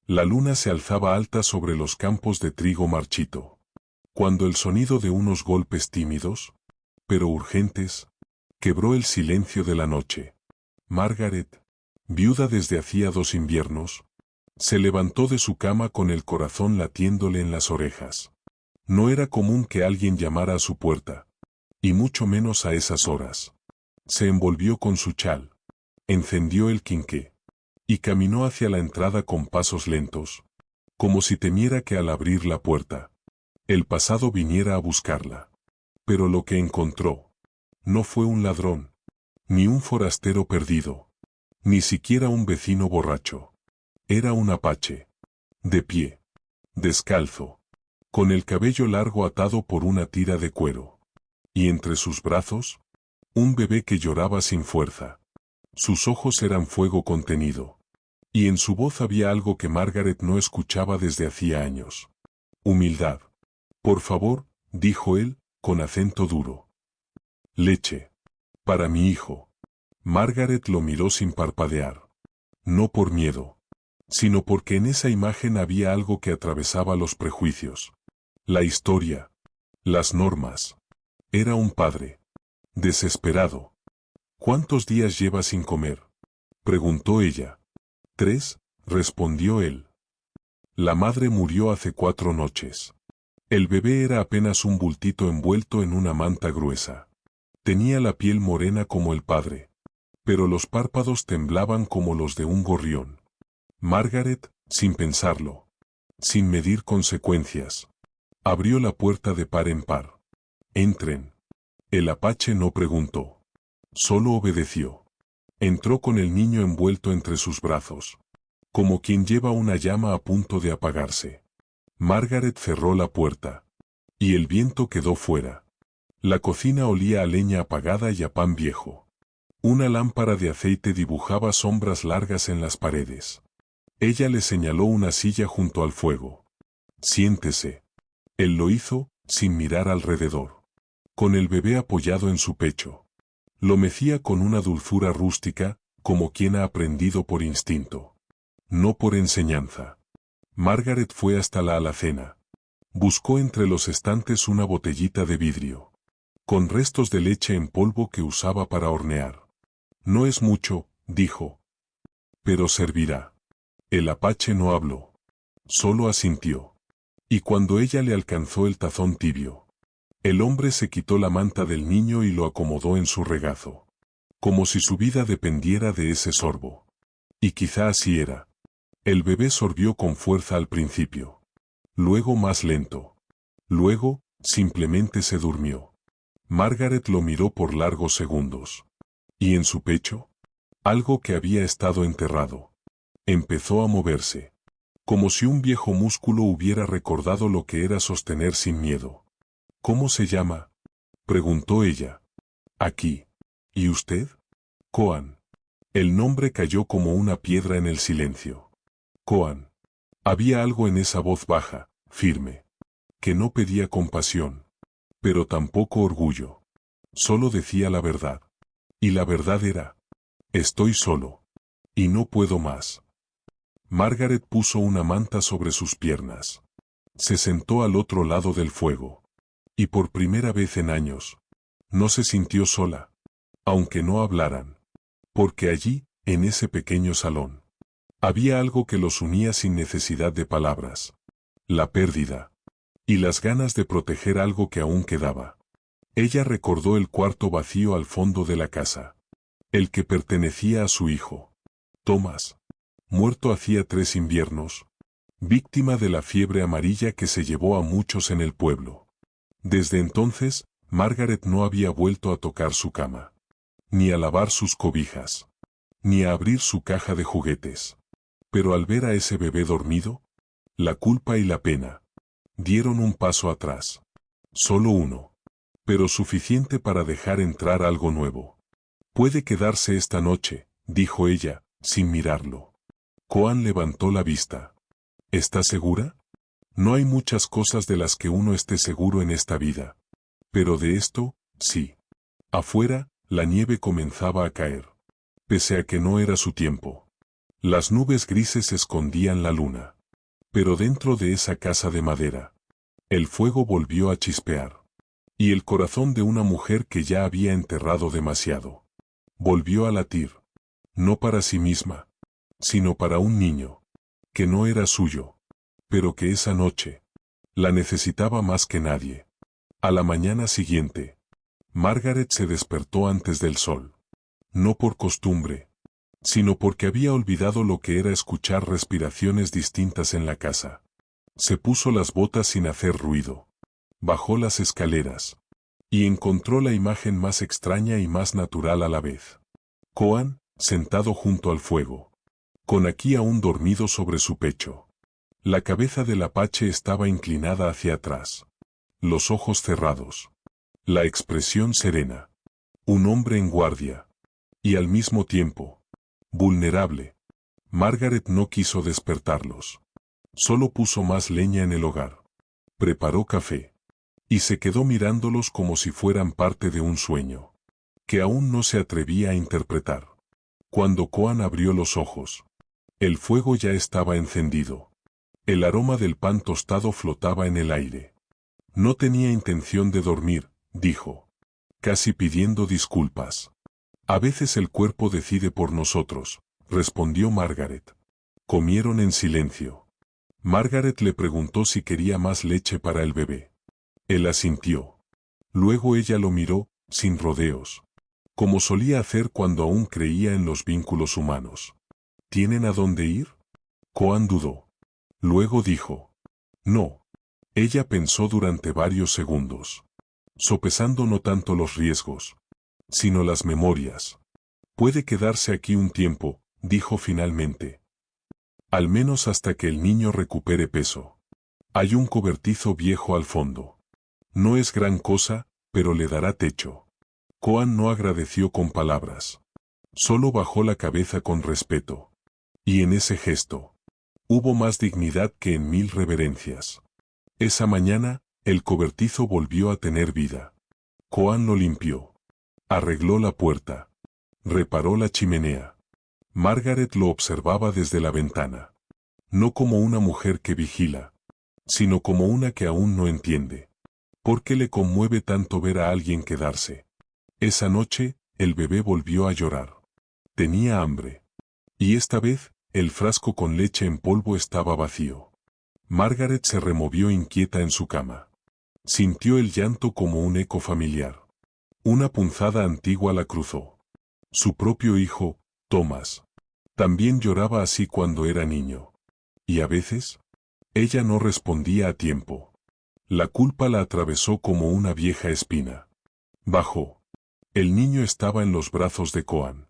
La luna se alzaba alta sobre los campos de trigo marchito. Cuando el sonido de unos golpes tímidos, pero urgentes, quebró el silencio de la noche. Margaret, viuda desde hacía 2 inviernos, se levantó de su cama con el corazón latiéndole en las orejas. No era común que alguien llamara a su puerta, y mucho menos a esas horas. Se envolvió con su chal, encendió el quinqué, y caminó hacia la entrada con pasos lentos, como si temiera que al abrir la puerta, el pasado viniera a buscarla. Pero lo que encontró no fue un ladrón, ni un forastero perdido, ni siquiera un vecino borracho. Era un apache, de pie, descalzo, con el cabello largo atado por una tira de cuero, y entre sus brazos, un bebé que lloraba sin fuerza. Sus ojos eran fuego contenido, y en su voz había algo que Margaret no escuchaba desde hacía años. Humildad. Por favor, dijo él, con acento duro. Leche. Para mi hijo. Margaret lo miró sin parpadear. No por miedo, sino porque en esa imagen había algo que atravesaba los prejuicios. La historia. Las normas. Era un padre. Desesperado. ¿Cuántos días lleva sin comer?, preguntó ella. 3, respondió él. La madre murió hace 4 noches. El bebé era apenas un bultito envuelto en una manta gruesa. Tenía la piel morena como el padre, pero los párpados temblaban como los de un gorrión. Margaret, sin pensarlo, sin medir consecuencias, abrió la puerta de par en par. Entren. El apache no preguntó. Solo obedeció. Entró con el niño envuelto entre sus brazos, como quien lleva una llama a punto de apagarse. Margaret cerró la puerta, y el viento quedó fuera. La cocina olía a leña apagada y a pan viejo. Una lámpara de aceite dibujaba sombras largas en las paredes. Ella le señaló una silla junto al fuego. Siéntese. Él lo hizo, sin mirar alrededor, con el bebé apoyado en su pecho. Lo mecía con una dulzura rústica, como quien ha aprendido por instinto, no por enseñanza. Margaret fue hasta la alacena. Buscó entre los estantes una botellita de vidrio, con restos de leche en polvo que usaba para hornear. No es mucho, dijo, pero servirá. El apache no habló, solo asintió. Y cuando ella le alcanzó el tazón tibio, el hombre se quitó la manta del niño y lo acomodó en su regazo, como si su vida dependiera de ese sorbo. Y quizá así era. El bebé sorbió con fuerza al principio, luego más lento. Luego, simplemente se durmió. Margaret lo miró por largos segundos. Y en su pecho, algo que había estado enterrado, empezó a moverse, como si un viejo músculo hubiera recordado lo que era sostener sin miedo. ¿Cómo se llama?, preguntó ella. Aquí. ¿Y usted? Coan. El nombre cayó como una piedra en el silencio. Coan. Había algo en esa voz baja, firme, que no pedía compasión, pero tampoco orgullo. Solo decía la verdad. Y la verdad era: estoy solo. Y no puedo más. Margaret puso una manta sobre sus piernas. Se sentó al otro lado del fuego. Y por primera vez en años, no se sintió sola, aunque no hablaran. Porque allí, en ese pequeño salón, había algo que los unía sin necesidad de palabras. La pérdida. Y las ganas de proteger algo que aún quedaba. Ella recordó el cuarto vacío al fondo de la casa. El que pertenecía a su hijo, Thomas, muerto hacía 3 inviernos, víctima de la fiebre amarilla que se llevó a muchos en el pueblo. Desde entonces, Margaret no había vuelto a tocar su cama, ni a lavar sus cobijas, ni a abrir su caja de juguetes. Pero al ver a ese bebé dormido, la culpa y la pena dieron un paso atrás. Solo uno, pero suficiente para dejar entrar algo nuevo. Puede quedarse esta noche, dijo ella, sin mirarlo. Coan levantó la vista. ¿Está segura? No hay muchas cosas de las que uno esté seguro en esta vida. Pero de esto, sí. Afuera, la nieve comenzaba a caer. Pese a que no era su tiempo. Las nubes grises escondían la luna. Pero dentro de esa casa de madera, el fuego volvió a chispear. Y el corazón de una mujer que ya había enterrado demasiado, volvió a latir, no para sí misma, sino para un niño, que no era suyo, pero que esa noche la necesitaba más que nadie. A la mañana siguiente, Margaret se despertó antes del sol, no por costumbre, sino porque había olvidado lo que era escuchar respiraciones distintas en la casa. Se puso las botas sin hacer ruido, bajó las escaleras, y encontró la imagen más extraña y más natural a la vez. Koan, sentado junto al fuego, con Aki aún dormido sobre su pecho. La cabeza del apache estaba inclinada hacia atrás, los ojos cerrados, la expresión serena. Un hombre en guardia, y al mismo tiempo, vulnerable. Margaret no quiso despertarlos. Solo puso más leña en el hogar. Preparó café. Y se quedó mirándolos como si fueran parte de un sueño, que aún no se atrevía a interpretar. Cuando Koan abrió los ojos, el fuego ya estaba encendido. El aroma del pan tostado flotaba en el aire. No tenía intención de dormir, dijo, casi pidiendo disculpas. A veces el cuerpo decide por nosotros, respondió Margaret. Comieron en silencio. Margaret le preguntó si quería más leche para el bebé. Él asintió. Luego ella lo miró, sin rodeos, como solía hacer cuando aún creía en los vínculos humanos. ¿Tienen a dónde ir? Koan dudó. Luego dijo. No. Ella pensó durante varios segundos, sopesando no tanto los riesgos, sino las memorias. Puede quedarse aquí un tiempo, dijo finalmente. Al menos hasta que el niño recupere peso. Hay un cobertizo viejo al fondo. No es gran cosa, pero le dará techo. Koan no agradeció con palabras. Solo bajó la cabeza con respeto. Y en ese gesto, hubo más dignidad que en 1000 reverencias. Esa mañana, el cobertizo volvió a tener vida. Koan lo limpió. Arregló la puerta. Reparó la chimenea. Margaret lo observaba desde la ventana. No como una mujer que vigila, sino como una que aún no entiende. ¿Por qué le conmueve tanto ver a alguien quedarse? Esa noche, el bebé volvió a llorar. Tenía hambre. Y esta vez, el frasco con leche en polvo estaba vacío. Margaret se removió inquieta en su cama. Sintió el llanto como un eco familiar. Una punzada antigua la cruzó. Su propio hijo, Thomas, también lloraba así cuando era niño. Y a veces, ella no respondía a tiempo. La culpa la atravesó como una vieja espina. Bajó. El niño estaba en los brazos de Koan.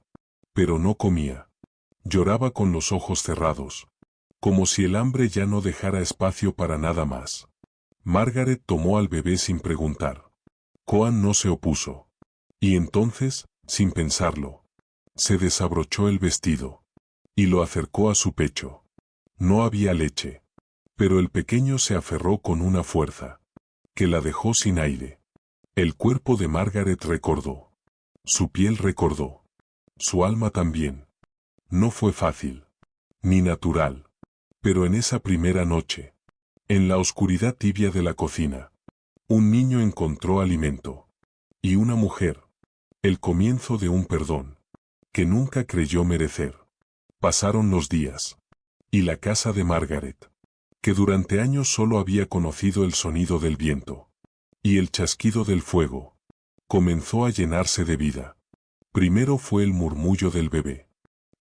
Pero no comía. Lloraba con los ojos cerrados, como si el hambre ya no dejara espacio para nada más. Margaret tomó al bebé sin preguntar. Koan no se opuso. Y entonces, sin pensarlo, se desabrochó el vestido y lo acercó a su pecho. No había leche, pero el pequeño se aferró con una fuerza que la dejó sin aire. El cuerpo de Margaret recordó. Su piel recordó. Su alma también. No fue fácil, ni natural, pero en esa primera noche, en la oscuridad tibia de la cocina, un niño encontró alimento. Y una mujer, el comienzo de un perdón, que nunca creyó merecer. Pasaron los días. Y la casa de Margaret, que durante años solo había conocido el sonido del viento y el chasquido del fuego, comenzó a llenarse de vida. Primero fue el murmullo del bebé.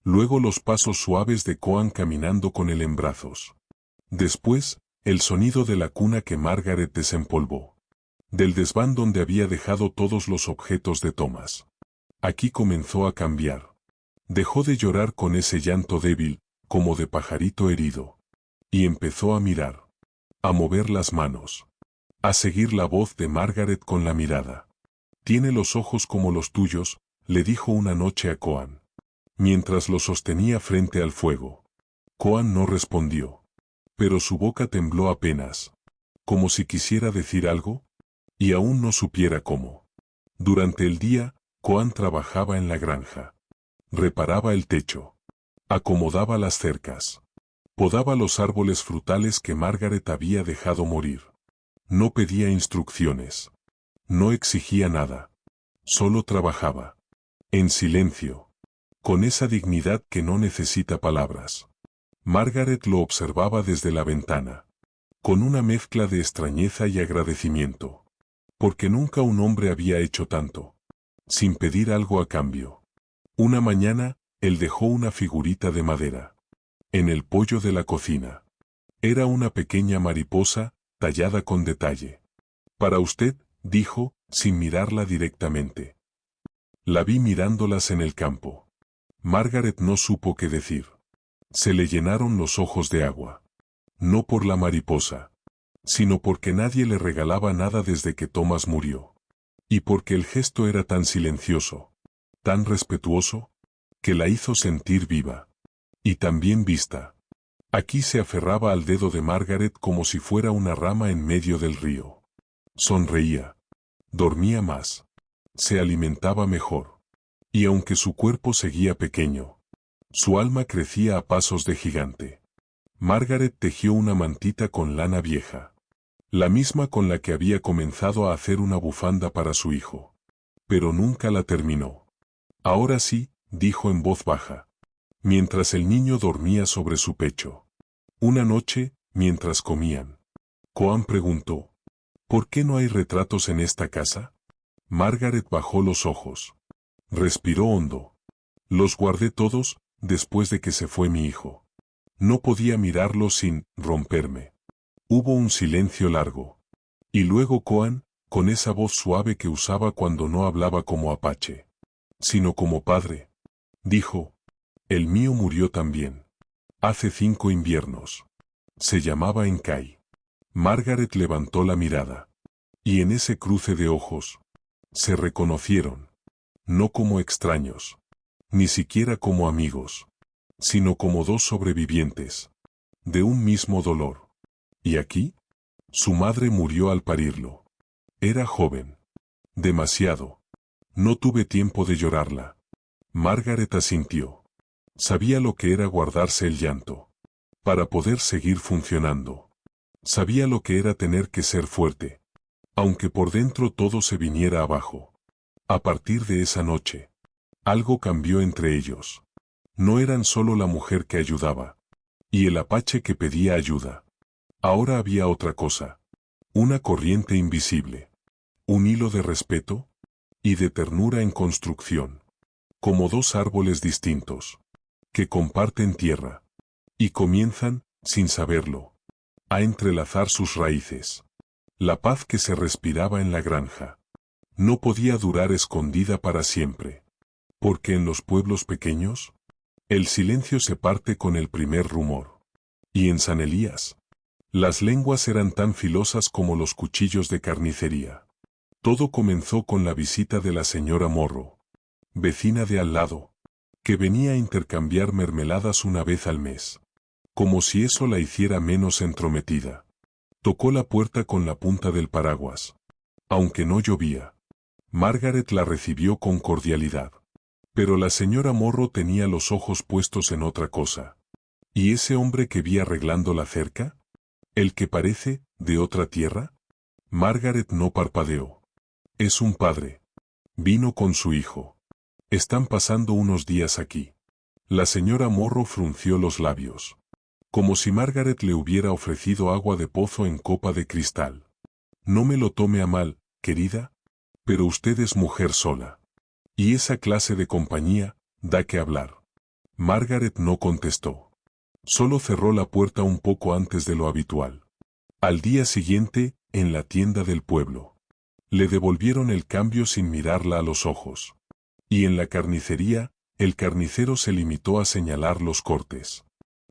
Luego los pasos suaves de Koan caminando con él en brazos. Después, el sonido de la cuna que Margaret desempolvó. Del desván donde había dejado todos los objetos de Thomas. Aquí comenzó a cambiar. Dejó de llorar con ese llanto débil, como de pajarito herido. Y empezó a mirar. A mover las manos. A seguir la voz de Margaret con la mirada. Tiene los ojos como los tuyos, le dijo una noche a Koan, mientras lo sostenía frente al fuego. Koan no respondió. Pero su boca tembló apenas, como si quisiera decir algo, y aún no supiera cómo. Durante el día, Koan trabajaba en la granja. Reparaba el techo. Acomodaba las cercas. Podaba los árboles frutales que Margaret había dejado morir. No pedía instrucciones. No exigía nada. Solo trabajaba. En silencio. Con esa dignidad que no necesita palabras. Margaret lo observaba desde la ventana. Con una mezcla de extrañeza y agradecimiento. Porque nunca un hombre había hecho tanto. Sin pedir algo a cambio. Una mañana, él dejó una figurita de madera. En el poyo de la cocina. Era una pequeña mariposa, tallada con detalle. Para usted, dijo, sin mirarla directamente. La vi mirándolas en el campo. Margaret no supo qué decir. Se le llenaron los ojos de agua. No por la mariposa, sino porque nadie le regalaba nada desde que Thomas murió. Y porque el gesto era tan silencioso, tan respetuoso, que la hizo sentir viva. Y también vista. Aquí se aferraba al dedo de Margaret como si fuera una rama en medio del río. Sonreía. Dormía más. Se alimentaba mejor. Y aunque su cuerpo seguía pequeño, su alma crecía a pasos de gigante. Margaret tejió una mantita con lana vieja. La misma con la que había comenzado a hacer una bufanda para su hijo. Pero nunca la terminó. Ahora sí, dijo en voz baja. Mientras el niño dormía sobre su pecho. Una noche, mientras comían. Coan preguntó. ¿Por qué no hay retratos en esta casa? Margaret bajó los ojos. Respiró hondo. Los guardé todos, después de que se fue mi hijo. No podía mirarlos sin romperme. Hubo un silencio largo. Y luego Coan, con esa voz suave que usaba cuando no hablaba como apache, sino como padre, dijo, el mío murió también. Hace 5 inviernos. Se llamaba Enkai. Margaret levantó la mirada. Y en ese cruce de ojos, se reconocieron. No como extraños. Ni siquiera como amigos. Sino como dos sobrevivientes. De un mismo dolor. ¿Y aquí? Su madre murió al parirlo. Era joven. Demasiado. No tuve tiempo de llorarla. Margaret asintió. Sabía lo que era guardarse el llanto. Para poder seguir funcionando. Sabía lo que era tener que ser fuerte. Aunque por dentro todo se viniera abajo. A partir de esa noche, algo cambió entre ellos. No eran solo la mujer que ayudaba. Y el apache que pedía ayuda. Ahora había otra cosa. Una corriente invisible. Un hilo de respeto y de ternura en construcción. Como dos árboles distintos. Que comparten tierra. Y comienzan, sin saberlo, a entrelazar sus raíces. La paz que se respiraba en la granja. No podía durar escondida para siempre. Porque en los pueblos pequeños, el silencio se parte con el primer rumor. Y en San Elías, las lenguas eran tan filosas como los cuchillos de carnicería. Todo comenzó con la visita de la señora Morro, vecina de al lado, que venía a intercambiar mermeladas una vez al mes. Como si eso la hiciera menos entrometida. Tocó la puerta con la punta del paraguas. Aunque no llovía. Margaret la recibió con cordialidad. Pero la señora Morro tenía los ojos puestos en otra cosa. ¿Y ese hombre que vi arreglando la cerca? ¿El que parece, de otra tierra? Margaret no parpadeó. Es un padre. Vino con su hijo. Están pasando unos días aquí. La señora Morro frunció los labios. Como si Margaret le hubiera ofrecido agua de pozo en copa de cristal. No me lo tome a mal, querida, pero usted es mujer sola. Y esa clase de compañía, da que hablar. Margaret no contestó. Solo cerró la puerta un poco antes de lo habitual. Al día siguiente, en la tienda del pueblo. Le devolvieron el cambio sin mirarla a los ojos. Y en la carnicería, el carnicero se limitó a señalar los cortes.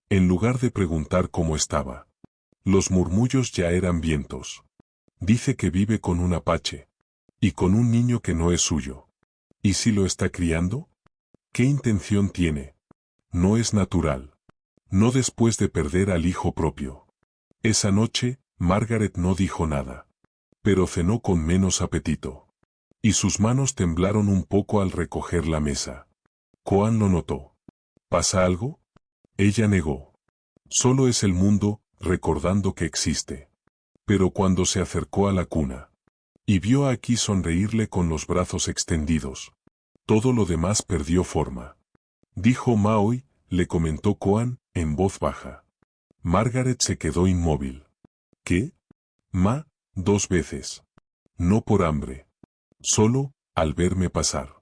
En lugar de preguntar cómo estaba. Los murmullos ya eran vientos. Dice que vive con un apache. Y con un niño que no es suyo. ¿Y si lo está criando? ¿Qué intención tiene? No es natural. No después de perder al hijo propio. Esa noche, Margaret no dijo nada. Pero cenó con menos apetito. Y sus manos temblaron un poco al recoger la mesa. Coan lo notó. ¿Pasa algo? Ella negó. Solo es el mundo, recordando que existe. Pero cuando se acercó a la cuna y vio a Aki sonreírle con los brazos extendidos, todo lo demás perdió forma. Dijo Maoi, le comentó Koan, en voz baja. Margaret se quedó inmóvil. ¿Qué? Ma, 2 veces. No por hambre. Solo, al verme pasar.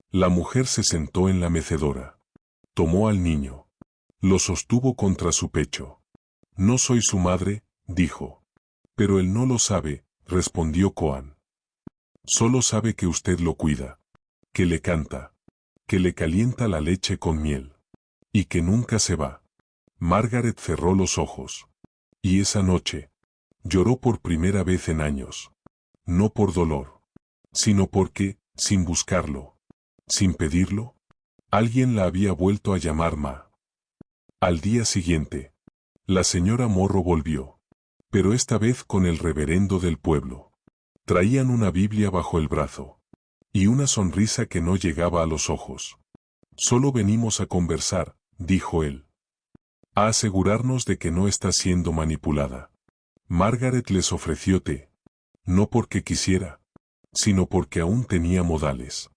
La mujer se sentó en la mecedora. Tomó al niño. Lo sostuvo contra su pecho. No soy su madre, dijo. Pero él no lo sabe, respondió Koan. Solo sabe que usted lo cuida. Que le canta. Que le calienta la leche con miel. Y que nunca se va. Margaret cerró los ojos. Y esa noche, lloró por primera vez en años. No por dolor. Sino porque, sin buscarlo, sin pedirlo, alguien la había vuelto a llamar Ma. Al día siguiente, la señora Morro volvió. Pero esta vez con el reverendo del pueblo. Traían una Biblia bajo el brazo. Y una sonrisa que no llegaba a los ojos. Solo venimos a conversar, dijo él. A asegurarnos de que no está siendo manipulada. Margaret les ofreció té. No porque quisiera, sino porque aún tenía modales.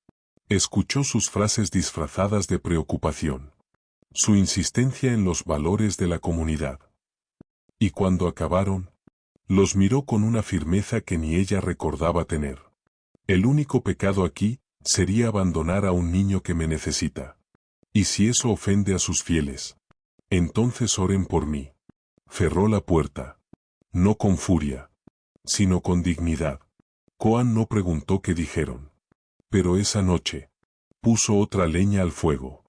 Escuchó sus frases disfrazadas de preocupación. Su insistencia en los valores de la comunidad. Y cuando acabaron, los miró con una firmeza que ni ella recordaba tener. El único pecado aquí sería abandonar a un niño que me necesita. Y si eso ofende a sus fieles, entonces oren por mí. Cerró la puerta. No con furia, sino con dignidad. Koan no preguntó qué dijeron. Pero esa noche, puso otra leña al fuego.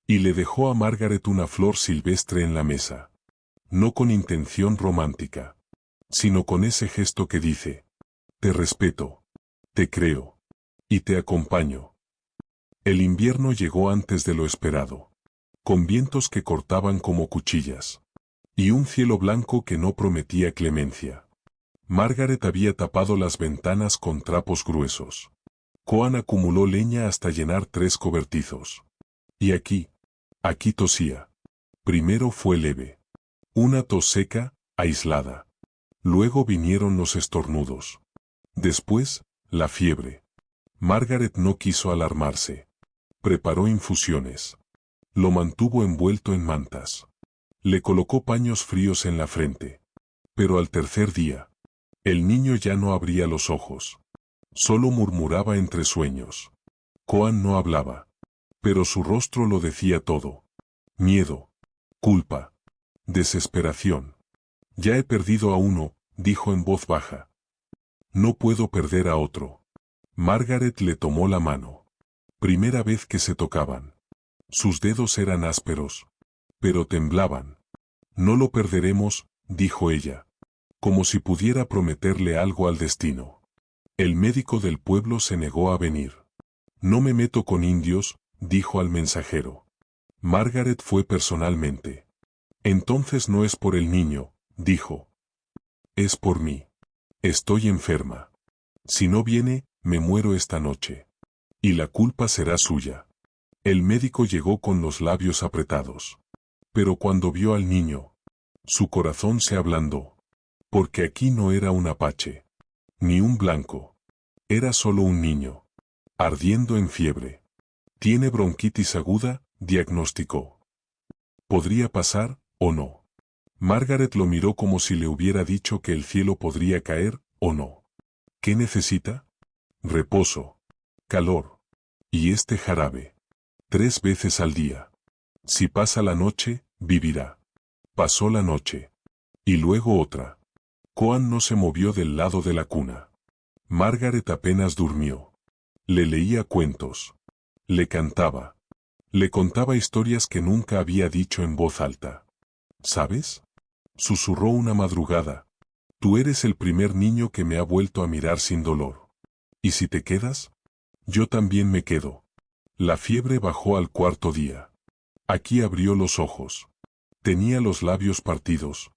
Y le dejó a Margaret una flor silvestre en la mesa. No con intención romántica, sino con ese gesto que dice, te respeto, te creo, y te acompaño. El invierno llegó antes de lo esperado, con vientos que cortaban como cuchillas, y un cielo blanco que no prometía clemencia. Margaret había tapado las ventanas con trapos gruesos. Koan acumuló leña hasta llenar 3 cobertizos. Y aquí tosía. Primero fue leve. Una tos seca, aislada. Luego vinieron los estornudos. Después, la fiebre. Margaret no quiso alarmarse. Preparó infusiones. Lo mantuvo envuelto en mantas. Le colocó paños fríos en la frente. Pero al tercer día, el niño ya no abría los ojos. Solo murmuraba entre sueños. Koan no hablaba. Pero su rostro lo decía todo. Miedo. Culpa. Desesperación. Ya he perdido a uno, dijo en voz baja. No puedo perder a otro. Margaret le tomó la mano. Primera vez que se tocaban. Sus dedos eran ásperos. Pero temblaban. No lo perderemos, dijo ella. Como si pudiera prometerle algo al destino. El médico del pueblo se negó a venir. No me meto con indios, dijo al mensajero. Margaret fue personalmente. Entonces no es por el niño, dijo. Es por mí. Estoy enferma. Si no viene, me muero esta noche. Y la culpa será suya. El médico llegó con los labios apretados. Pero cuando vio al niño, su corazón se ablandó. Porque aquí no era un apache. Ni un blanco. Era solo un niño. Ardiendo en fiebre. Tiene bronquitis aguda, diagnosticó. ¿Podría pasar, o no? Margaret lo miró como si le hubiera dicho que el cielo podría caer, o no. ¿Qué necesita? Reposo. Calor. Y este jarabe. 3 veces al día. Si pasa la noche, vivirá. Pasó la noche. Y luego otra. Koan no se movió del lado de la cuna. Margaret apenas durmió. Le leía cuentos. Le cantaba. Le contaba historias que nunca había dicho en voz alta. ¿Sabes? Susurró una madrugada. Tú eres el primer niño que me ha vuelto a mirar sin dolor. ¿Y si te quedas? Yo también me quedo. La fiebre bajó al 4.º día. Aquí abrió los ojos. Tenía los labios partidos.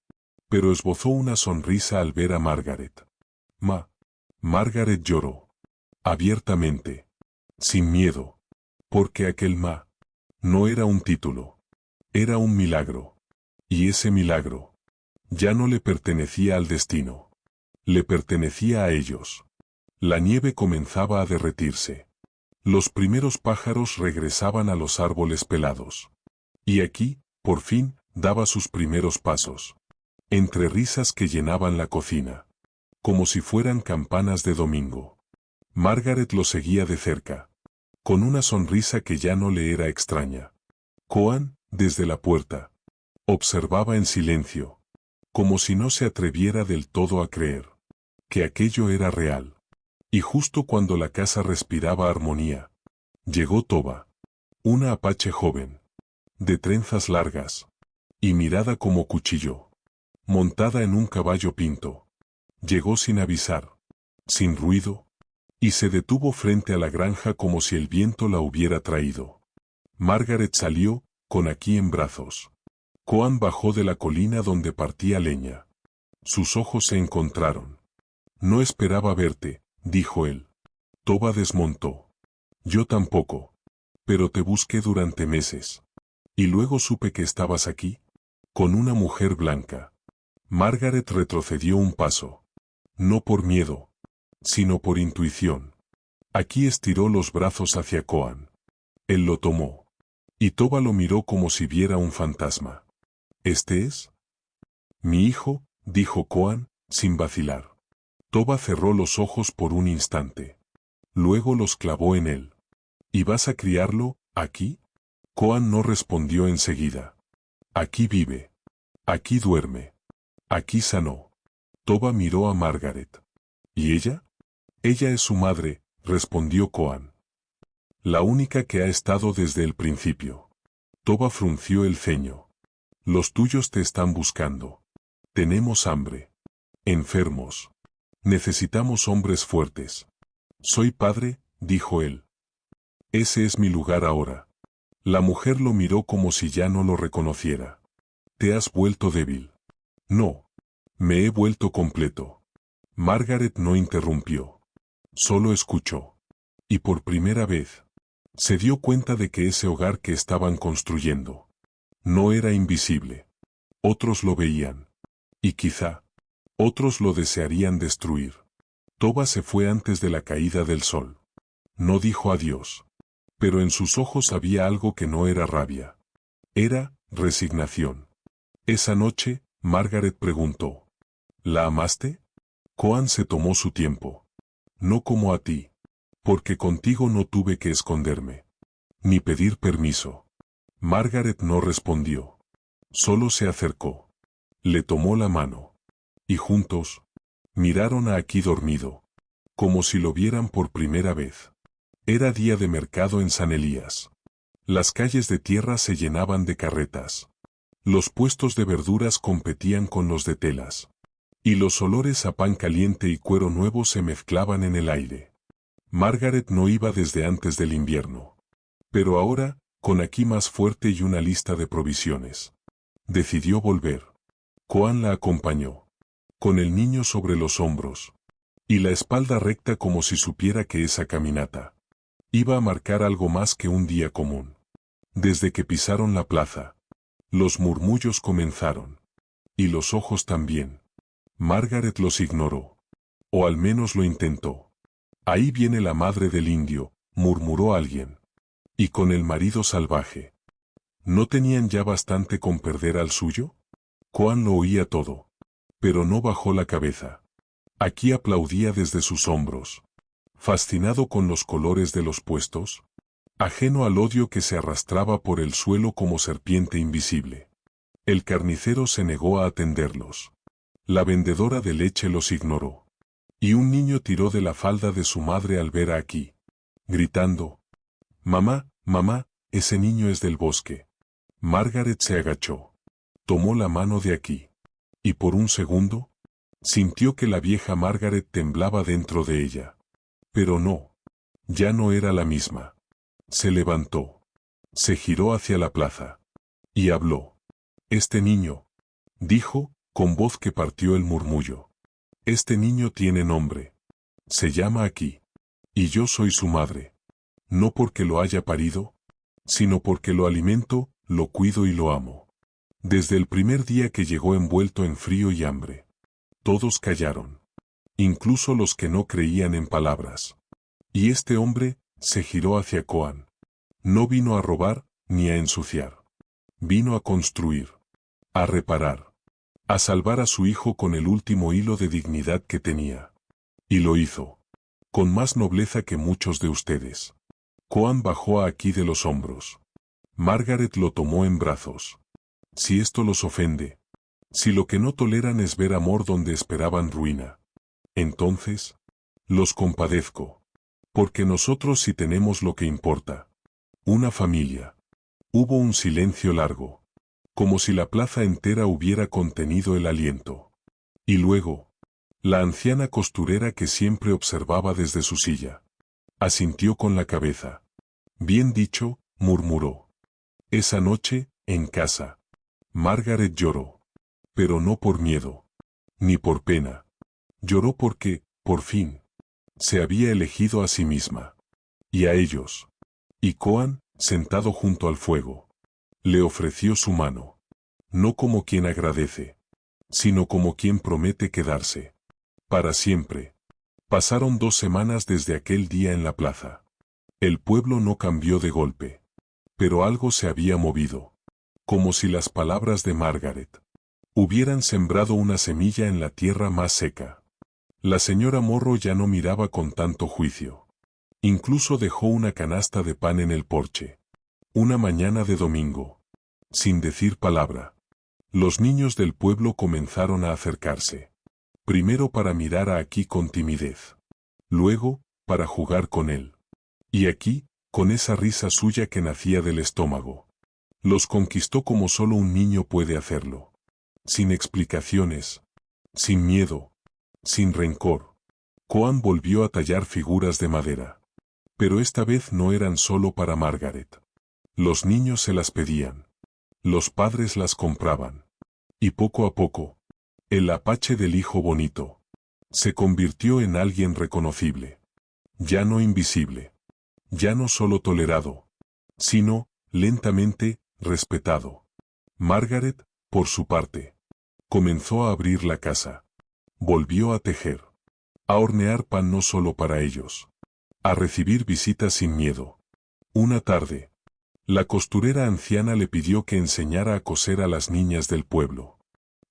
Pero esbozó una sonrisa al ver a Margaret. Margaret lloró. Abiertamente. Sin miedo. Porque aquel no era un título. Era un milagro. Y ese milagro ya no le pertenecía al destino. Le pertenecía a ellos. La nieve comenzaba a derretirse. Los primeros pájaros regresaban a los árboles pelados. Y aquí, por fin, daba sus primeros pasos. Entre risas que llenaban la cocina. Como si fueran campanas de domingo. Margaret lo seguía de cerca. Con una sonrisa que ya no le era extraña. Koan, desde la puerta, observaba en silencio. Como si no se atreviera del todo a creer que aquello era real. Y justo cuando la casa respiraba armonía, llegó Toba. Una apache joven. De trenzas largas. Y mirada como cuchillo. Montada en un caballo pinto. Llegó sin avisar. Sin ruido. Y se detuvo frente a la granja como si el viento la hubiera traído. Margaret salió, con aquí en brazos. Koan bajó de la colina donde partía leña. Sus ojos se encontraron. No esperaba verte, dijo él. Toba desmontó. Yo tampoco. Pero te busqué durante meses. Y luego supe que estabas aquí. Con una mujer blanca. Margaret retrocedió un paso. No por miedo, sino por intuición. Aquí estiró los brazos hacia Koan. Él lo tomó. Y Toba lo miró como si viera un fantasma. ¿Este es? Mi hijo, dijo Koan, sin vacilar. Toba cerró los ojos por un instante. Luego los clavó en él. ¿Y vas a criarlo, aquí? Koan no respondió enseguida. Aquí vive. Aquí duerme. Aquí sanó. Toba miró a Margaret. ¿Y ella? Ella es su madre, respondió Koan. La única que ha estado desde el principio. Toba frunció el ceño. Los tuyos te están buscando. Tenemos hambre. Enfermos. Necesitamos hombres fuertes. Soy padre, dijo él. Ese es mi lugar ahora. La mujer lo miró como si ya no lo reconociera. ¿Te has vuelto débil? No. Me he vuelto completo. Margaret no interrumpió. Solo escuchó. Y por primera vez, se dio cuenta de que ese hogar que estaban construyendo no era invisible. Otros lo veían. Y quizá, otros lo desearían destruir. Toba se fue antes de la caída del sol. No dijo adiós. Pero en sus ojos había algo que no era rabia. Era resignación. Esa noche, Margaret preguntó. ¿La amaste? Koan se tomó su tiempo. No como a ti. Porque contigo no tuve que esconderme. Ni pedir permiso. Margaret no respondió. Solo se acercó. Le tomó la mano. Y juntos, miraron a Aquí dormido. Como si lo vieran por primera vez. Era día de mercado en San Elías. Las calles de tierra se llenaban de carretas. Los puestos de verduras competían con los de telas. Y los olores a pan caliente y cuero nuevo se mezclaban en el aire. Margaret no iba desde antes del invierno. Pero ahora, con Aquí más fuerte y una lista de provisiones, decidió volver. Koan la acompañó. Con el niño sobre los hombros. Y la espalda recta como si supiera que esa caminata iba a marcar algo más que un día común. Desde que pisaron la plaza, los murmullos comenzaron. Y los ojos también. Margaret los ignoró. O al menos lo intentó. Ahí viene la madre del indio, murmuró alguien. Y con el marido salvaje. ¿No tenían ya bastante con perder al suyo? Koan lo oía todo. Pero no bajó la cabeza. Aquí aplaudía desde sus hombros. Fascinado con los colores de los puestos. Ajeno al odio que se arrastraba por el suelo como serpiente invisible. El carnicero se negó a atenderlos. La vendedora de leche los ignoró. Y un niño tiró de la falda de su madre al ver a Aquí. Gritando. Mamá, mamá, ese niño es del bosque. Margaret se agachó. Tomó la mano de Aquí. Y por un segundo, sintió que la vieja Margaret temblaba dentro de ella. Pero no. Ya no era la misma. Se levantó. Se giró hacia la plaza. Y habló. Este niño, dijo, con voz que partió el murmullo. Este niño tiene nombre. Se llama Aquí. Y yo soy su madre. No porque lo haya parido, sino porque lo alimento, lo cuido y lo amo. Desde el primer día que llegó envuelto en frío y hambre. Todos callaron. Incluso los que no creían en palabras. Y este hombre se giró hacia Koan. No vino a robar, ni a ensuciar. Vino a construir. A reparar. A salvar a su hijo con el último hilo de dignidad que tenía. Y lo hizo. Con más nobleza que muchos de ustedes. Koan bajó a Aki de los hombros. Margaret lo tomó en brazos. Si esto los ofende. Si lo que no toleran es ver amor donde esperaban ruina. Entonces, los compadezco. Porque nosotros sí tenemos lo que importa. Una familia. Hubo un silencio largo. Como si la plaza entera hubiera contenido el aliento. Y luego, la anciana costurera que siempre observaba desde su silla. Asintió con la cabeza. Bien dicho, murmuró. Esa noche, en casa. Margaret lloró. Pero no por miedo. Ni por pena. Lloró porque, por fin, se había elegido a sí misma. Y a ellos. Y Koan, sentado junto al fuego, le ofreció su mano. No como quien agradece, sino como quien promete quedarse. Para siempre. Pasaron 2 semanas desde aquel día en la plaza. El pueblo no cambió de golpe. Pero algo se había movido. Como si las palabras de Margaret hubieran sembrado una semilla en la tierra más seca. La señora Morrow ya no miraba con tanto juicio. Incluso dejó una canasta de pan en el porche. Una mañana de domingo. Sin decir palabra. Los niños del pueblo comenzaron a acercarse. Primero para mirar a Aki con timidez. Luego, para jugar con él. Y Aki, con esa risa suya que nacía del estómago. Los conquistó como solo un niño puede hacerlo. Sin explicaciones. Sin miedo. Sin rencor. Koan volvió a tallar figuras de madera. Pero esta vez no eran solo para Margaret. Los niños se las pedían. Los padres las compraban. Y poco a poco, el apache del hijo bonito se convirtió en alguien reconocible. Ya no invisible. Ya no solo tolerado, sino, lentamente, respetado. Margaret, por su parte, comenzó a abrir la casa. Volvió a tejer. A hornear pan no solo para ellos. A recibir visitas sin miedo. Una tarde, la costurera anciana le pidió que enseñara a coser a las niñas del pueblo.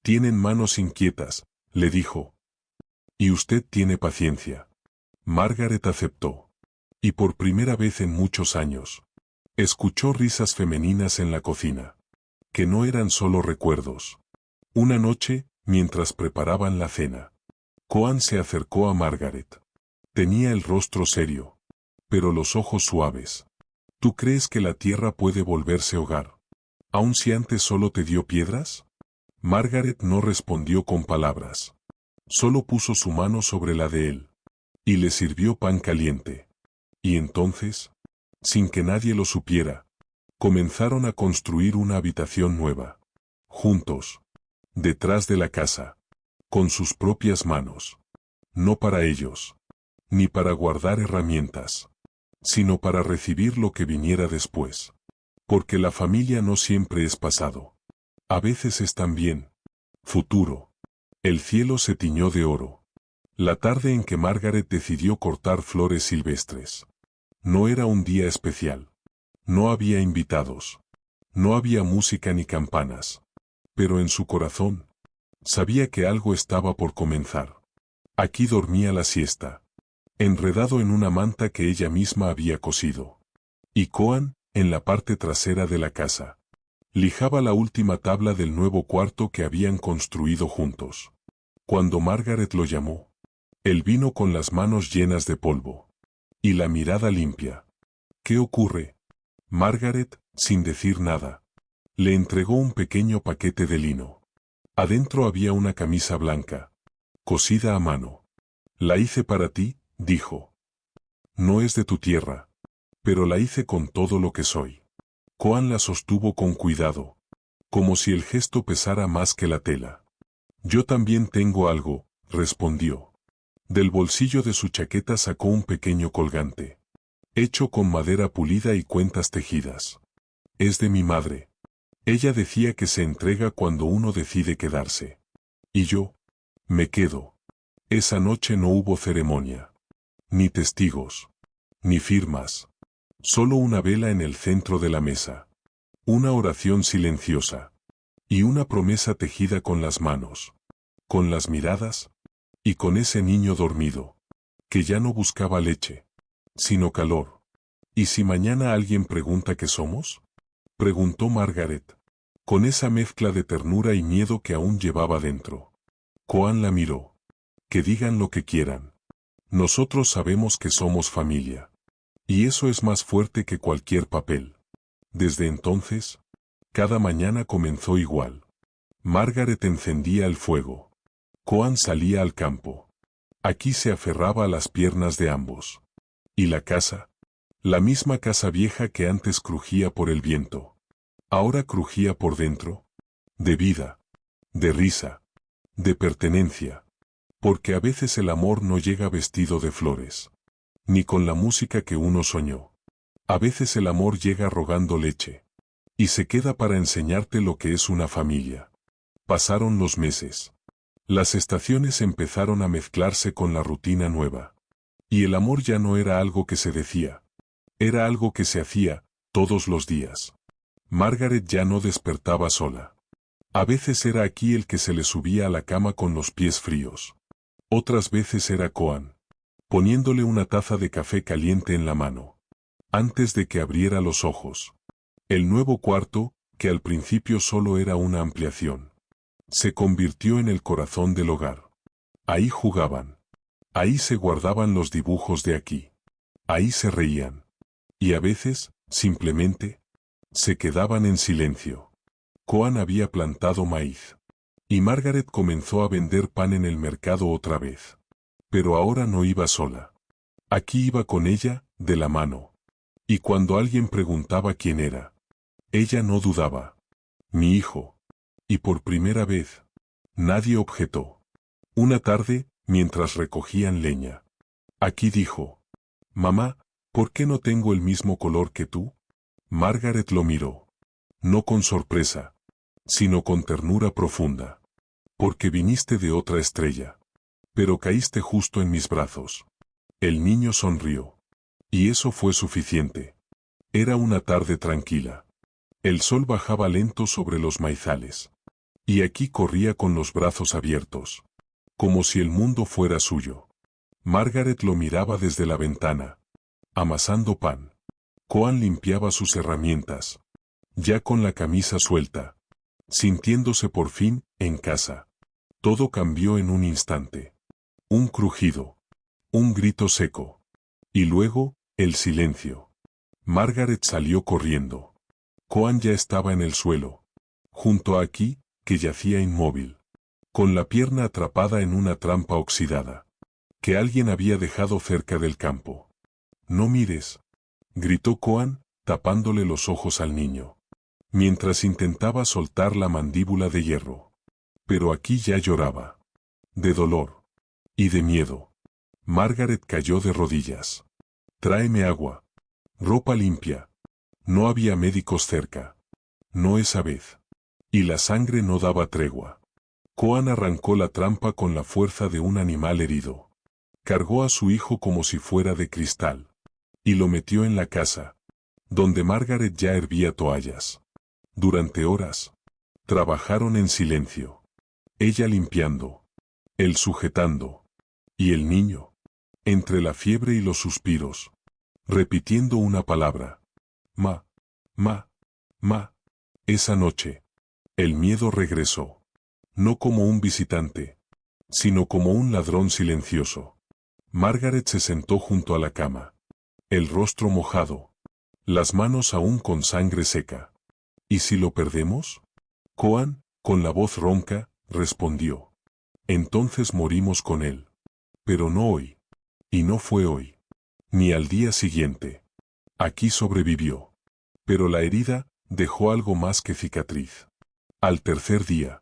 Tienen manos inquietas, le dijo. Y usted tiene paciencia. Margaret aceptó. Y por primera vez en muchos años, escuchó risas femeninas en la cocina. Que no eran solo recuerdos. Una noche, mientras preparaban la cena, Koan se acercó a Margaret. Tenía el rostro serio, pero los ojos suaves. ¿Tú crees que la tierra puede volverse hogar? ¿Aun si antes solo te dio piedras? Margaret no respondió con palabras. Solo puso su mano sobre la de él. Y le sirvió pan caliente. Y entonces, sin que nadie lo supiera, comenzaron a construir una habitación nueva. Juntos. Detrás de la casa. Con sus propias manos. No para ellos. Ni para guardar herramientas. Sino para recibir lo que viniera después. Porque la familia no siempre es pasado. A veces es también futuro. El cielo se tiñó de oro. La tarde en que Margaret decidió cortar flores silvestres. No era un día especial. No había invitados. No había música ni campanas. Pero en su corazón, sabía que algo estaba por comenzar. Aquí dormía la siesta. Enredado en una manta que ella misma había cosido. Y Koan, en la parte trasera de la casa, lijaba la última tabla del nuevo cuarto que habían construido juntos. Cuando Margaret lo llamó, él vino con las manos llenas de polvo. Y la mirada limpia. ¿Qué ocurre? Margaret, sin decir nada, le entregó un pequeño paquete de lino. Adentro había una camisa blanca, cosida a mano. La hice para ti, dijo. No es de tu tierra, pero la hice con todo lo que soy. Koan la sostuvo con cuidado, como si el gesto pesara más que la tela. Yo también tengo algo, respondió. Del bolsillo de su chaqueta sacó un pequeño colgante, hecho con madera pulida y cuentas tejidas. Es de mi madre. Ella decía que se entrega cuando uno decide quedarse. Y yo, me quedo. Esa noche no hubo ceremonia. Ni testigos. Ni firmas. Solo una vela en el centro de la mesa. Una oración silenciosa. Y una promesa tejida con las manos. Con las miradas. Y con ese niño dormido. Que ya no buscaba leche. Sino calor. ¿Y si mañana alguien pregunta qué somos? Preguntó Margaret. Con esa mezcla de ternura y miedo que aún llevaba dentro. Koan la miró. Que digan lo que quieran. Nosotros sabemos que somos familia. Y eso es más fuerte que cualquier papel. Desde entonces, cada mañana comenzó igual. Margaret encendía el fuego. Koan salía al campo. Aquí se aferraba a las piernas de ambos. ¿Y la casa? La misma casa vieja que antes crujía por el viento. Ahora crujía por dentro. De vida. De risa. De pertenencia. Porque a veces el amor no llega vestido de flores. Ni con la música que uno soñó. A veces el amor llega rogando leche. Y se queda para enseñarte lo que es una familia. Pasaron los meses. Las estaciones empezaron a mezclarse con la rutina nueva. Y el amor ya no era algo que se decía. Era algo que se hacía, todos los días. Margaret ya no despertaba sola. A veces era aquí el que se le subía a la cama con los pies fríos. Otras veces era Koan, poniéndole una taza de café caliente en la mano. Antes de que abriera los ojos. El nuevo cuarto, que al principio solo era una ampliación, se convirtió en el corazón del hogar. Ahí jugaban. Ahí se guardaban los dibujos de aquí. Ahí se reían. Y a veces, simplemente, se quedaban en silencio. Koan había plantado maíz. Y Margaret comenzó a vender pan en el mercado otra vez. Pero ahora no iba sola. Aquí iba con ella, de la mano. Y cuando alguien preguntaba quién era, ella no dudaba. Mi hijo. Y por primera vez, nadie objetó. Una tarde, mientras recogían leña. Aquí dijo. Mamá, ¿por qué no tengo el mismo color que tú? Margaret lo miró. No con sorpresa, sino con ternura profunda. Porque viniste de otra estrella. Pero caíste justo en mis brazos. El niño sonrió. Y eso fue suficiente. Era una tarde tranquila. El sol bajaba lento sobre los maizales. Y aquí corría con los brazos abiertos. Como si el mundo fuera suyo. Margaret lo miraba desde la ventana. Amasando pan. Koan limpiaba sus herramientas. Ya con la camisa suelta. Sintiéndose por fin, en casa. Todo cambió en un instante. Un crujido. Un grito seco. Y luego, el silencio. Margaret salió corriendo. Koan ya estaba en el suelo. Junto a aquí, que yacía inmóvil. Con la pierna atrapada en una trampa oxidada. Que alguien había dejado cerca del campo. No mires. Gritó Koan, tapándole los ojos al niño. Mientras intentaba soltar la mandíbula de hierro. Pero aquí ya lloraba. De dolor. Y de miedo. Margaret cayó de rodillas. Tráeme agua. Ropa limpia. No había médicos cerca. No esa vez. Y la sangre no daba tregua. Koan arrancó la trampa con la fuerza de un animal herido. Cargó a su hijo como si fuera de cristal. Y lo metió en la casa. Donde Margaret ya hervía toallas. Durante horas. Trabajaron en silencio. Ella limpiando. Él sujetando. Y el niño. Entre la fiebre y los suspiros. Repitiendo una palabra. Ma. Ma. Ma. Esa noche. El miedo regresó. No como un visitante. Sino como un ladrón silencioso. Margaret se sentó junto a la cama. El rostro mojado. Las manos aún con sangre seca. ¿Y si lo perdemos? Koan, con la voz ronca, respondió. Entonces morimos con él. Pero no hoy. Y no fue hoy. Ni al día siguiente. Aquí sobrevivió. Pero la herida dejó algo más que cicatriz. Al tercer día.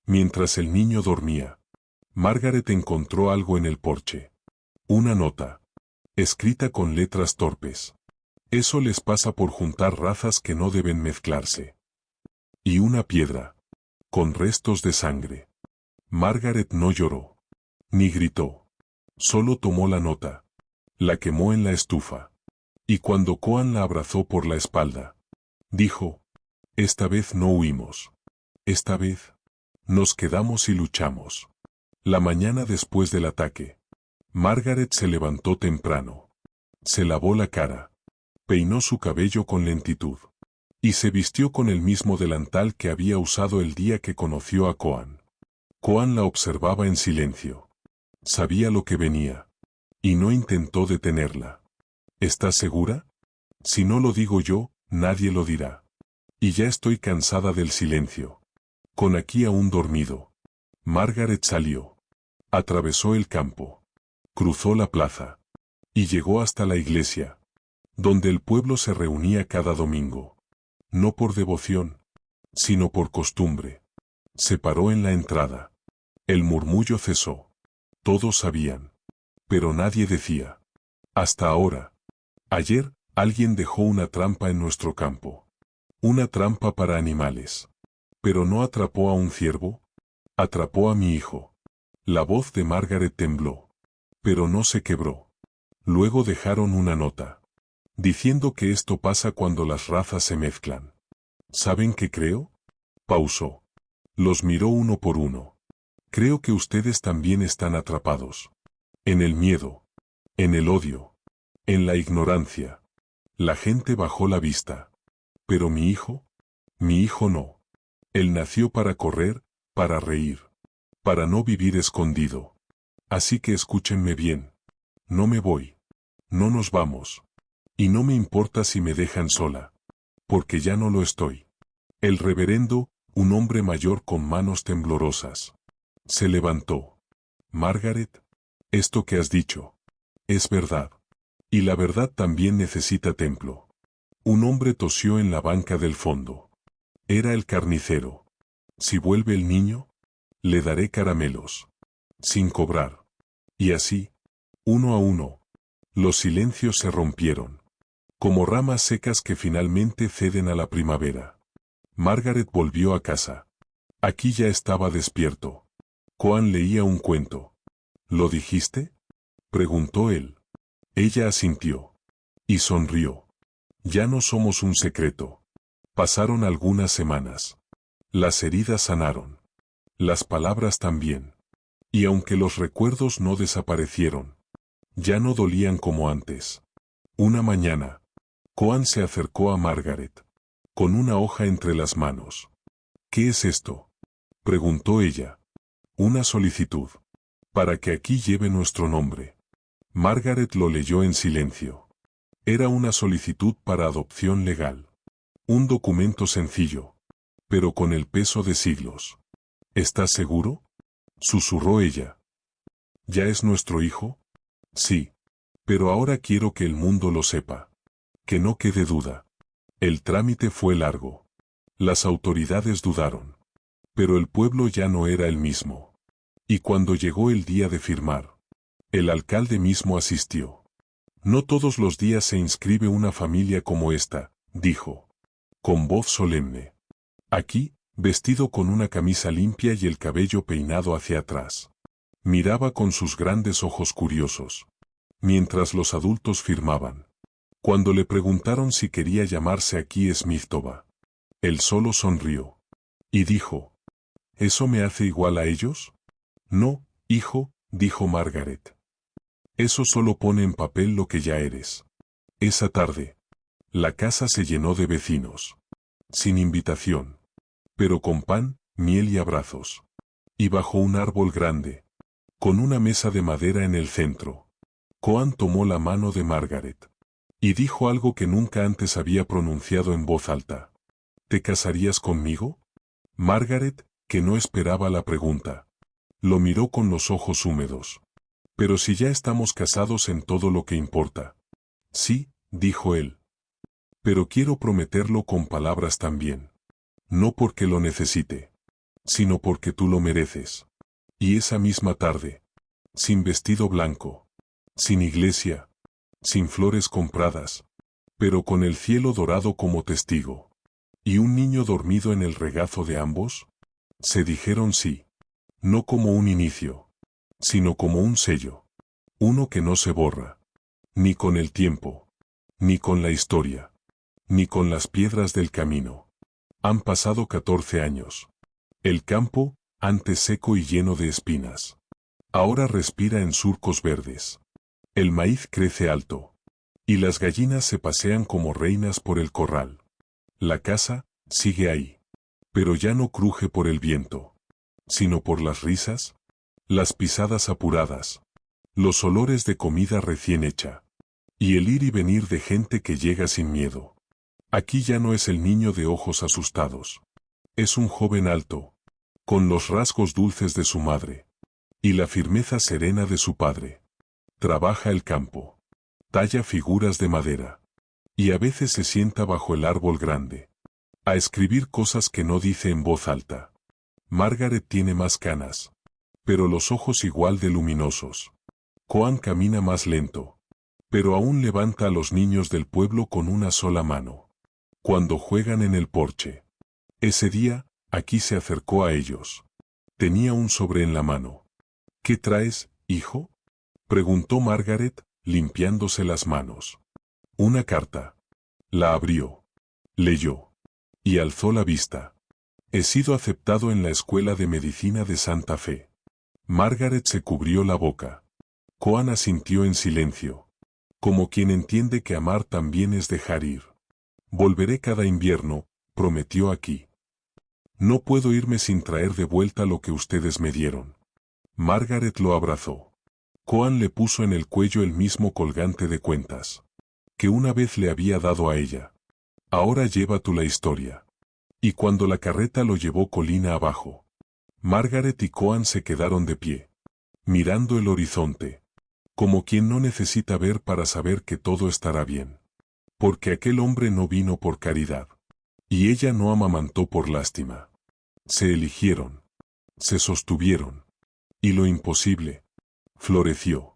Mientras el niño dormía. Margaret encontró algo en el porche. Una nota. Escrita con letras torpes. Eso les pasa por juntar razas que no deben mezclarse. y una piedra, con restos de sangre. Margaret no lloró, ni gritó. Solo tomó la nota. La quemó en la estufa. Y cuando Koan la abrazó por la espalda, dijo, esta vez no huimos. Esta vez, nos quedamos y luchamos. La mañana después del ataque, Margaret se levantó temprano. Se lavó la cara. Peinó su cabello con lentitud. Y se vistió con el mismo delantal que había usado el día que conoció a Koan. Koan la observaba en silencio. Sabía lo que venía. Y no intentó detenerla. ¿Estás segura? Si no lo digo yo, nadie lo dirá. Y ya estoy cansada del silencio. Con aquí aún dormido. Margaret salió. Atravesó el campo. Cruzó la plaza. Y llegó hasta la iglesia, donde el pueblo se reunía cada domingo. No por devoción, sino por costumbre. Se paró en la entrada. El murmullo cesó. Todos sabían. Pero nadie decía. Hasta ahora. Ayer, alguien dejó una trampa en nuestro campo. Una trampa para animales. Pero no atrapó a un ciervo. Atrapó a mi hijo. La voz de Margaret tembló. Pero no se quebró. Luego dejaron una nota. Diciendo que esto pasa cuando las razas se mezclan. ¿Saben qué creo? Pausó. Los miró uno por uno. Creo que ustedes también están atrapados. En el miedo. En el odio. En la ignorancia. La gente bajó la vista. Pero mi hijo no. Él nació para correr, para reír. Para no vivir escondido. Así que escúchenme bien. No me voy. No nos vamos. Y no me importa si me dejan sola. Porque ya no lo estoy. El reverendo, un hombre mayor con manos temblorosas, se levantó. Margaret, esto que has dicho es verdad. Y la verdad también necesita templo. Un hombre tosió en la banca del fondo. Era el carnicero. Si vuelve el niño, le daré caramelos. Sin cobrar. Y así, uno a uno, los silencios se rompieron. Como ramas secas que finalmente ceden a la primavera. Margaret volvió a casa. Aquí ya estaba despierto. Koan leía un cuento. ¿Lo dijiste? Preguntó él. Ella asintió. Y sonrió. Ya no somos un secreto. Pasaron algunas semanas. Las heridas sanaron. Las palabras también. Y aunque los recuerdos no desaparecieron, ya no dolían como antes. Una mañana, Koan se acercó a Margaret, con una hoja entre las manos. ¿Qué es esto?, preguntó ella. Una solicitud. Para que aquí lleve nuestro nombre. Margaret lo leyó en silencio. Era una solicitud para adopción legal. Un documento sencillo, pero con el peso de siglos. ¿Estás seguro?, susurró ella. ¿Ya es nuestro hijo? Sí. Pero ahora quiero que el mundo lo sepa. Que no quede duda. El trámite fue largo. Las autoridades dudaron. Pero el pueblo ya no era el mismo. Y cuando llegó el día de firmar, el alcalde mismo asistió. No todos los días se inscribe una familia como esta, dijo, con voz solemne. Aquí, vestido con una camisa limpia y el cabello peinado hacia atrás. Miraba con sus grandes ojos curiosos. Mientras los adultos firmaban. Cuando le preguntaron si quería llamarse aquí Smith Toba, él solo sonrió. Y dijo, ¿eso me hace igual a ellos? No, hijo, dijo Margaret. Eso solo pone en papel lo que ya eres. Esa tarde, la casa se llenó de vecinos. Sin invitación. Pero con pan, miel y abrazos. Y bajo un árbol grande. Con una mesa de madera en el centro. Koan tomó la mano de Margaret. Y dijo algo que nunca antes había pronunciado en voz alta. ¿Te casarías conmigo? Margaret, que no esperaba la pregunta, lo miró con los ojos húmedos. Pero si ya estamos casados en todo lo que importa. Sí, dijo él. Pero quiero prometerlo con palabras también. No porque lo necesite, sino porque tú lo mereces. Y esa misma tarde, sin vestido blanco, sin iglesia, sin flores compradas, pero con el cielo dorado como testigo. ¿Y un niño dormido en el regazo de ambos? Se dijeron sí. No como un inicio, sino como un sello. Uno que no se borra. Ni con el tiempo. Ni con la historia. Ni con las piedras del camino. Han pasado 14 años. El campo, antes seco y lleno de espinas, ahora respira en surcos verdes. El maíz crece alto. Y las gallinas se pasean como reinas por el corral. La casa sigue ahí. Pero ya no cruje por el viento, sino por las risas, las pisadas apuradas, los olores de comida recién hecha, y el ir y venir de gente que llega sin miedo. Aquí ya no es el niño de ojos asustados. Es un joven alto, con los rasgos dulces de su madre, y la firmeza serena de su padre. Trabaja el campo, talla figuras de madera, y a veces se sienta bajo el árbol grande, a escribir cosas que no dice en voz alta. Margaret tiene más canas, pero los ojos igual de luminosos. Koan camina más lento, pero aún levanta a los niños del pueblo con una sola mano. Cuando juegan en el porche. Ese día, aquí se acercó a ellos. Tenía un sobre en la mano. ¿Qué traes, hijo?, preguntó Margaret, limpiándose las manos. Una carta. La abrió. Leyó. Y alzó la vista. He sido aceptado en la Escuela de Medicina de Santa Fe. Margaret se cubrió la boca. Koan asintió en silencio, como quien entiende que amar también es dejar ir. Volveré cada invierno, prometió aquí. No puedo irme sin traer de vuelta lo que ustedes me dieron. Margaret lo abrazó. Koan le puso en el cuello el mismo colgante de cuentas que una vez le había dado a ella. Ahora lleva tú la historia. Y cuando la carreta lo llevó colina abajo, Margaret y Koan se quedaron de pie, mirando el horizonte, como quien no necesita ver para saber que todo estará bien. Porque aquel hombre no vino por caridad. Y ella no amamantó por lástima. Se eligieron. Se sostuvieron. Y lo imposible floreció.